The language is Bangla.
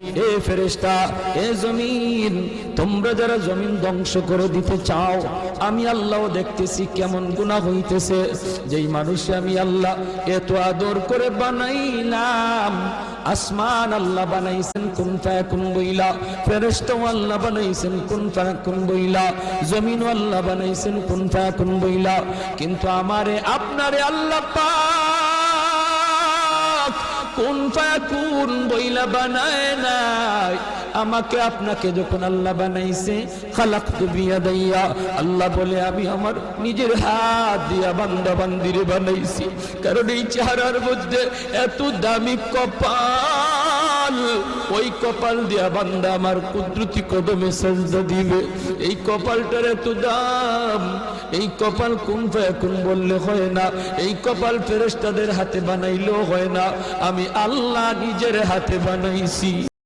এ ফেরেশতা, এ জমিন, তোমরা যারা জমিন ধ্বংস করে দিতে চাও, আমি আল্লাহ দেখতেছি কেমন গুনাহ হইতেছে। যেই মানুষে আমি আল্লাহ এত আদর করে বানাইলাম, আসমান আল্লাহ বানাইছেন কুন ফায়াকুন বইলা, ফেরেশতা আল্লাহ বানাইছেন কুন ফায়াকুন বইলা, জমিন আল্লাহ বানাইছেন কুন ফায়াকুন বইলা, কিন্তু আমারে আপনারে আল্লাহ পাক কুন ফায়াকুন বইলা বানায় নাই। আমাকে আপনাকে যখন আল্লাহ বানাইছে, খালাকতু বিয়াদাইয়া, আল্লাহ বলে আমি আমার নিজের হাত দিয়া বান্দা বান্দিরে বানাইছি। কারণ এই চেহারার মধ্যে এত দামি কপাল, ওই কপাল দিয়া বান্দা আমার কুদরতি কদমে সাজদা দিবে। এই কপালটার এত দাম, এই কপাল কুন ফায়াকুন বললে হয় না, এই কপাল ফেরেশতাদের হাতে বানাইলেও হয় না, আমি আল্লাহ নিজের হাতে বানাইছি।